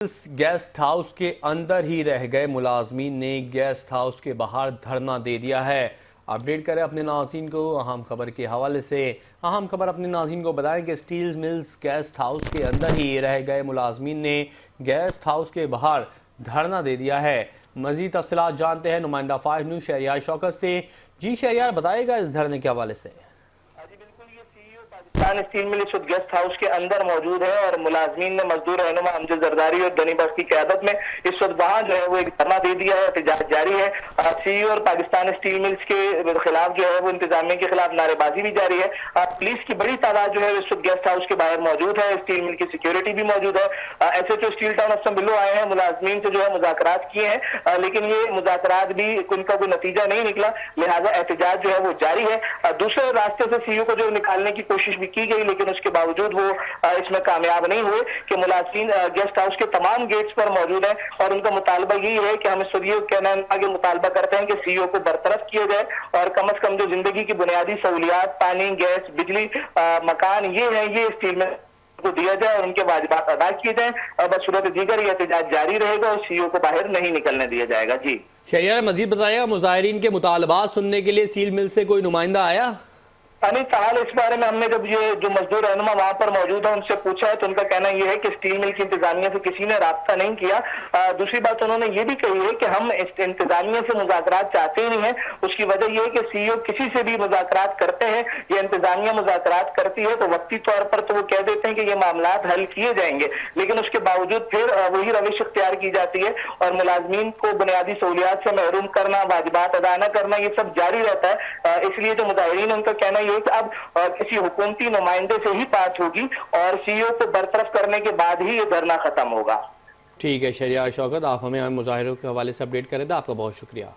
Guest house के अंदर ही रह गए मुलाजमीन ने गेस्ट हाउस के बाहर धरना दे दिया है। अपडेट करें अपने नाज़रीन को अहम खबर के हवाले से। अहम खबर अपने नाज़रीन को बताएं कि स्टील मिल्स गेस्ट हाउस के अंदर ही रह गए मुलाजमीन ने गेस्ट हाउस के बाहर धरना दे दिया है। मज़ीद तफसीलात जानते हैं नुमाइंदा 5 न्यूज़ शहरियार शौकत से। जी शहरियार, बताएगा इस धरने के हवाले से। पाकिस्तान स्टील मिल इस गेस्ट हाउस के अंदर मौजूद है और मुलाजमीन ने मजदूर रहनुमा अमजद जरदारी और दनी बख्श की क़यादत में इस वक्त वहाँ जो है वो एक धरना दे दिया है। एहतजाज जारी है। सीईओ और पाकिस्तान स्टील मिल्स के खिलाफ जो है वो इंतजामिया के खिलाफ नारेबाजी भी जारी है। पुलिस की बड़ी तादाद जो है इस वक्त गेस्ट हाउस के बाहर मौजूद है। स्टील मिल की सिक्योरिटी भी मौजूद है। SHO स्टील टाउन अफसर बिल्लो आए हैं, मुलाजमीन से जो है मुज़ाकरात किए हैं, लेकिन ये मुज़ाकरात भी उनका कोई नतीजा नहीं निकला, लिहाजा एहतजाज जो है वो जारी है। दूसरे रास्ते से सीईओ को जो निकालने की कोशिश भी की गई, लेकिन उसके बावजूद वो इसमें कामयाब नहीं हुए कि मुलाजिमीन गेस्ट हाउस के तमाम गेट्स पर मौजूद हैं और उनका मुतालबा यही है कि हम इस वक्त ये कहना आगे मुतालबा करते हैं कि सीईओ को बरतरफ किया जाए और कम से कम जो जिंदगी की बुनियादी सहूलियात, पानी, गैस, बिजली, मकान ये है, ये स्टील में को दिया जाए और उनके वाजिबात अदा किए जाए। बसूरत दीगर ये एहतजाज जारी रहेगा और सीईओ को बाहर नहीं निकलने दिया जाएगा। जी शहरियार, मजीद बताइएगा, मुजाहिरीन के मुतालबात सुनने के लिए स्टील मिल से कोई नुमाइंदा आया? नहीं, फिलहाल इस बारे में हमने जब ये जो मजदूर रहनुमा वहाँ पर मौजूद है उनसे पूछा है तो उनका कहना यह है कि स्टील मिल की इंतजामिया से किसी ने राब्ता नहीं किया। दूसरी बात उन्होंने ये भी कही है कि हम इस इंतजामिया से मुज़ाकरात चाहते ही नहीं है। उसकी वजह यह है कि सीईओ किसी से भी मुज़ाकरात करते हैं या इंतजामिया मुज़ाकरात करती है तो वक्ती तौर पर तो वो कह देते हैं कि ये मामला हल किए जाएंगे, लेकिन उसके बावजूद फिर वही रविश इख्तियार की जाती है और मुलाजमीन को बुनियादी सहूलियात से महरूम करना, वाजिबात अदा न करना, ये सब जारी रहता है। इसलिए जो मुजाहिरीन उनका कहना कि अब किसी हुकूमती नुमाइंदे से ही बात होगी और सीईओ को बरतरफ करने के बाद ही ये धरना खत्म होगा। ठीक है शहरियार शौकत, आप हमें मुजाहिरों के हवाले से अपडेट करें। आपका बहुत शुक्रिया।